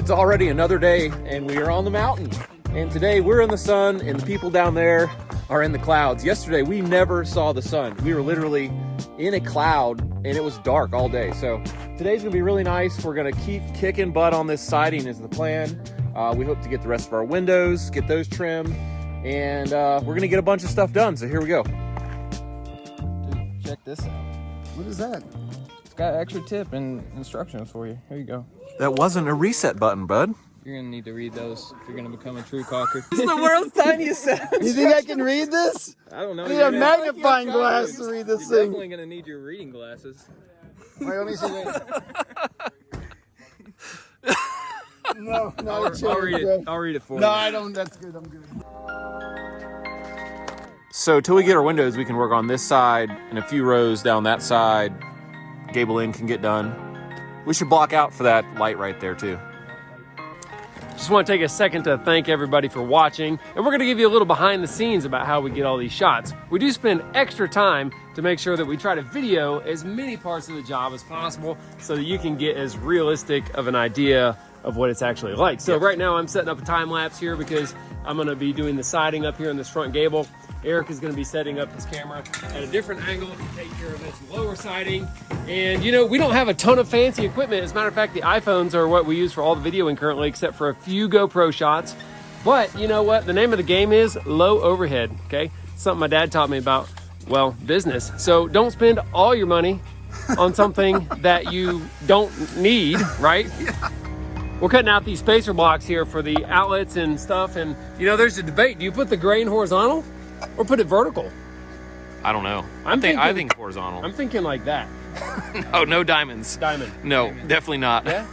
It's already another day and we are on the mountain. And today we're in the sun and the people down there are in the clouds. Yesterday we never saw the sun. We were literally in a cloud and it was dark all day. So today's gonna be really nice. We're gonna keep kicking butt on this siding is the plan. We hope to get the rest of our windows, get those trimmed, and we're gonna get a bunch of stuff done. So here we go. Dude, check this out. What is that? It's got extra tip and instructions for you. Here you go. That wasn't a reset button, bud. You're gonna need to read those if you're gonna become a true caulker. This is the world's tiniest set. You think I can read this? I don't know. I need a magnifying glass to read this You're thing. definitely gonna need your reading glasses. Wait, let me see. No, I'll read it. I'll read it for you. No, I don't. That's good. I'm good. So till we get our windows, we can work on this side and a few rows down that side. Gable end can get done. We should block out for that light right there too. Just want to take a second to thank everybody for watching, and we're going to give you a little behind the scenes about how we get all these shots. We do spend extra time to make sure that we try to video as many parts of the job as possible so that you can get as realistic of an idea of what it's actually like. So right now I'm setting up a time lapse here because I'm going to be doing the siding up here in this front gable. Eric is going to be setting up his camera at a different angle to take care of this lower siding. And you know, we don't have a ton of fancy equipment. As a matter of fact, the iPhones are what we use for all the videoing currently, except for a few GoPro shots. But you know what? The name of the game is low overhead, okay? Something my dad taught me about, well, business. So don't spend all your money on something that you don't need, right? Yeah. We're cutting out these spacer blocks here for the outlets and stuff. And you know, there's a debate. Do you put the grain horizontal or put it vertical? I don't know. I think horizontal. I'm thinking like that. No diamonds. Diamond. No, definitely not. Yeah?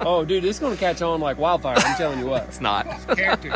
Oh, dude, this is going to catch on like wildfire. I'm telling you what. It's not. Character.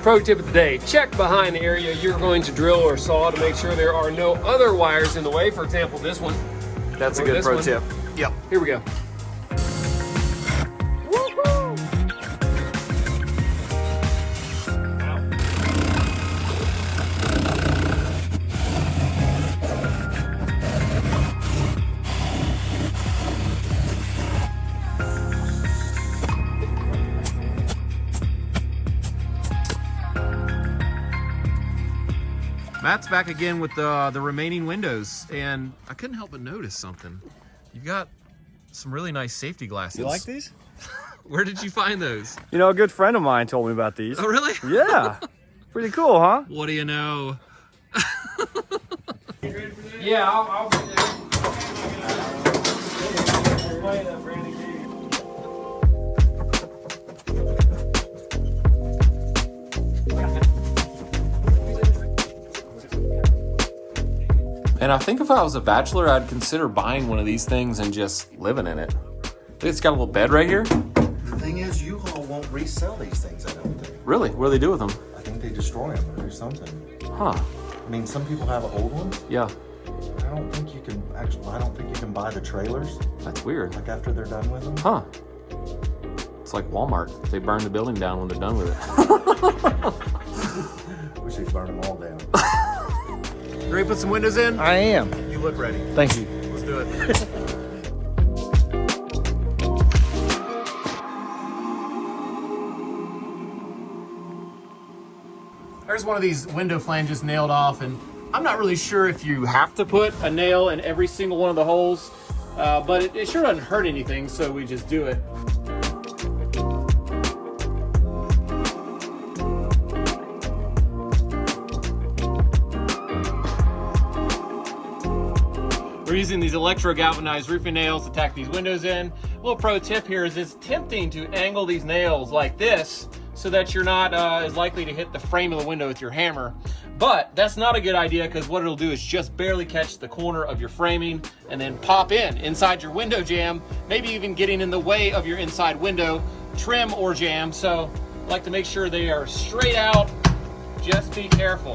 Pro tip of the day, check behind the area you're going to drill or saw to make sure there are no other wires in the way. For example, this one. That's a good pro tip. Yep. Here we go. Matt's back again with the remaining windows, and I couldn't help but notice something. You've got some really nice safety glasses. You like these? Where did you find those? You know, a good friend of mine told me about these. Oh, really? Yeah. Pretty cool, huh? What do you know? Yeah, I'll be there. And I think if I was a bachelor, I'd consider buying one of these things and just living in it. It's got a little bed right here. The thing is, U-Haul won't resell these things, I don't think. Really? What do they do with them? I think they destroy them or do something. Huh. I mean, some people have old ones. Yeah. I don't think you can buy the trailers, That's weird. like after they're done with them. Huh. It's like Walmart. They burn the building down when they're done with it. Wish they'd burn them all down. You ready to put some windows in? I am. You look ready. Thank you. Let's do it. There's one of these window flanges nailed off, and I'm not really sure if you have to put a nail in every single one of the holes, but it sure doesn't hurt anything, so we just do it. We're using these electro-galvanized roofing nails to tack these windows in. A little pro tip here is it's tempting to angle these nails like this so that you're not as likely to hit the frame of the window with your hammer. But that's not a good idea, because what it'll do is just barely catch the corner of your framing and then pop inside your window jamb, maybe even getting in the way of your inside window trim or jamb. So I like to make sure they are straight out. Just be careful.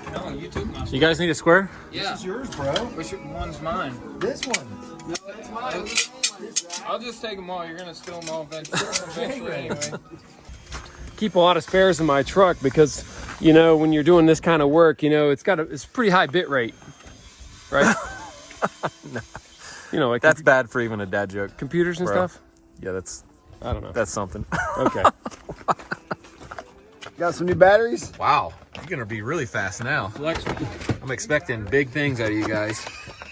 No, you took my. You guys need a square? Yeah. This is yours, bro. Which one's mine? This one. No, that's mine. I'll just take them all. You're gonna steal them all eventually anyway. Keep a lot of spares in my truck because, you know, when you're doing this kind of work, you know, it's pretty high bit rate, right? No. You know, like That's bad for even a dad joke. computers and Bro. stuff. Yeah, that's I don't know. something. Okay. Got some new batteries? Wow, you're gonna be really fast now. I'm expecting big things out of you guys.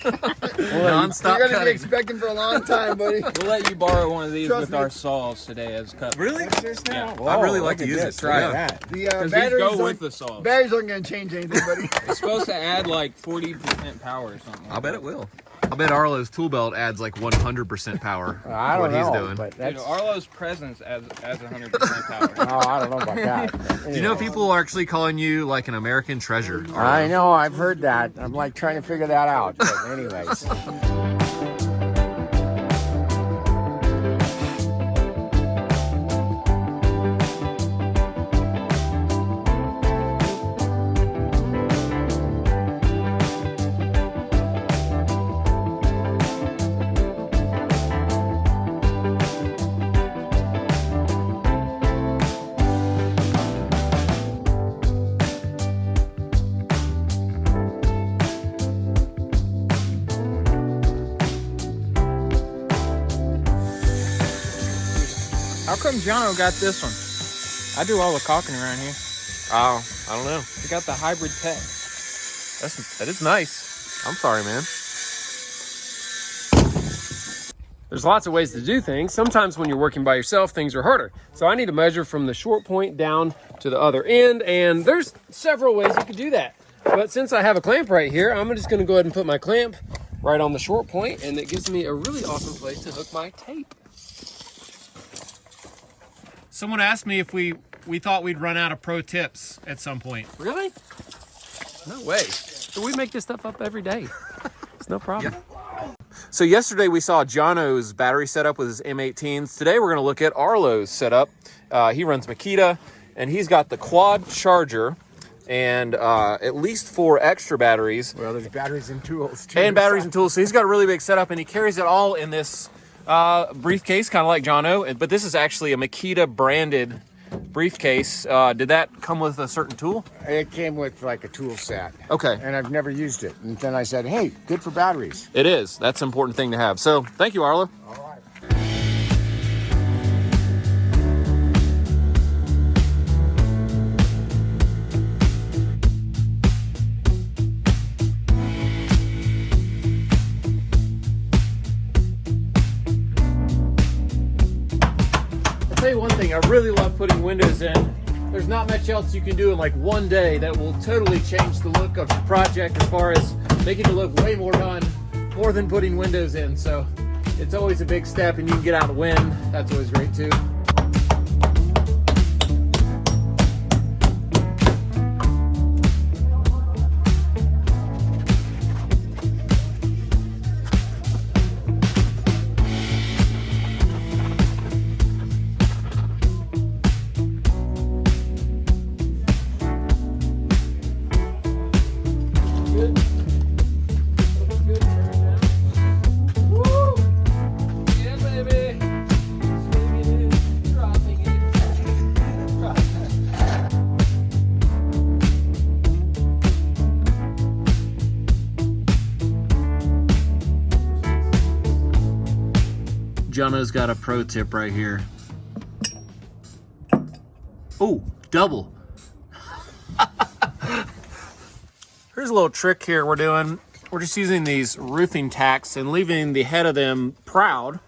Non-stop You're gonna be cutting. expecting for a long time, buddy. We'll let you borrow one of these Trust with me. our saws today as cut. Really? Yeah. I'd really like to use it. Try Yeah. that. The Because these batteries, go aren't, with the saws. batteries aren't gonna change anything, buddy. It's supposed to add like 40% power or something. I bet it will. I bet Arlo's tool belt adds like 100% power. I don't what he's know, doing. but Dude, that's, Arlo's presence adds 100% power. oh, I don't know about that. Do you know people are actually calling you like an American treasure? I know, I've heard that. I'm like trying to figure that out. But anyways. How come Jono got this one? I do all the caulking around here. Oh, I don't know. We got the hybrid tech. That is nice. I'm sorry, man. There's lots of ways to do things. Sometimes when you're working by yourself, things are harder. So I need to measure from the short point down to the other end, and there's several ways you could do that. But since I have a clamp right here, I'm just gonna go ahead and put my clamp right on the short point, and it gives me a really awesome place to hook my tape. Someone asked me if we thought we'd run out of pro tips at some point. Really? No way. So we make this stuff up every day. It's no problem. Yeah. So yesterday we saw Jono's battery setup with his M18s. Today we're going to look at Arlo's setup. He runs Makita, and he's got the quad charger and at least 4 extra batteries. Well, there's batteries and tools too. And batteries and tools. So he's got a really big setup, and he carries it all in this briefcase, kind of like Jono. But this is actually a Makita branded briefcase. Did that come with a certain tool? It came with like a tool set. Okay. And I've never used it. And then I said, hey, good for batteries. It is. That's an important thing to have. So thank you, Arlo. All right. I'll tell you one thing, I really love putting windows in. There's not much else you can do in like one day that will totally change the look of your project as far as making it look way more done, more than putting windows in. So it's always a big step, and you can get out of the wind. That's always great too. Jono's got a pro tip right here. Oh, double. Here's a little trick here we're doing. We're just using these roofing tacks and leaving the head of them proud.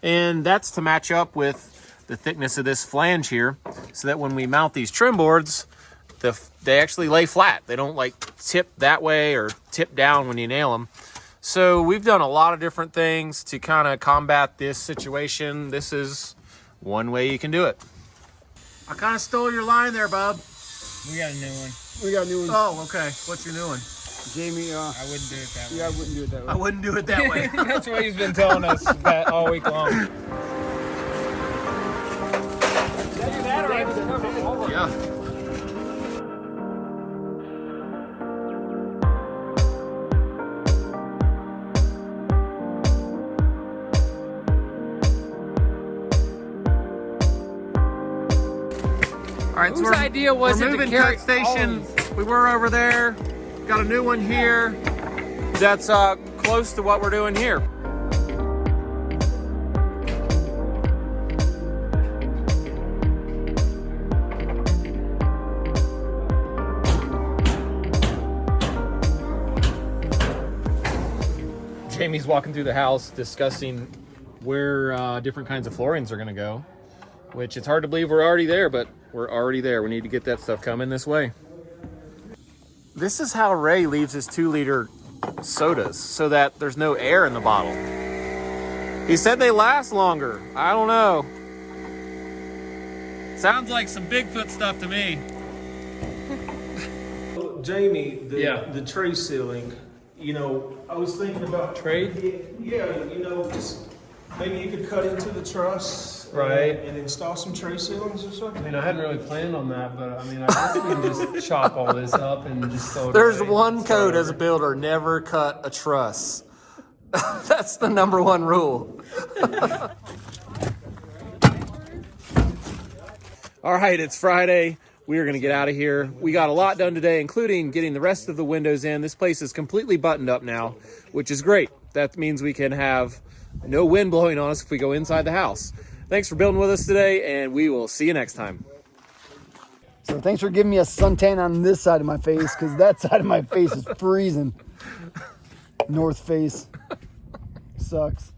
And that's to match up with the thickness of this flange here so that when we mount these trim boards, they actually lay flat. They don't like tip that way or tip down when you nail them. So we've done a lot of different things to kind of combat this situation. This is one way you can do it. I kind of stole your line there, bub. We got a new one. We got a new one. Oh, okay. What's your new one? Jamie, I wouldn't do it that way. yeah, I wouldn't do it that way. I wouldn't do it that way. That's what he's been telling us that all week long. Yeah. All right, Whose idea was we're it to moving carry cut station. We were over there. Got a new one here. That's close to what we're doing here. Jamie's walking through the house discussing where different kinds of floorings are gonna go, which it's hard to believe we're already there, but we're already there. We need to get that stuff coming this way. This is how Ray leaves his 2-liter sodas, so that there's no air in the bottle. He said they last longer. I don't know. Sounds like some Bigfoot stuff to me. Jamie, Yeah. the tray ceiling, you know, I was thinking about Trade? Yeah, you know, just maybe you could cut into the truss, Right. and install some tray ceilings or I something. mean, I hadn't really planned on that, but I mean, I guess we can just chop all this up and just throw it There's away. one Start code as a over. builder: never cut a truss. That's the #1 rule. All right, it's Friday. We are going to get out of here. We got a lot done today, including getting the rest of the windows in. This place is completely buttoned up now, which is great. That means we can have no wind blowing on us if we go inside the house. Thanks for building with us today, and we will see you next time. So thanks for giving me a suntan on this side of my face, because that side of my face is freezing. North face. Sucks.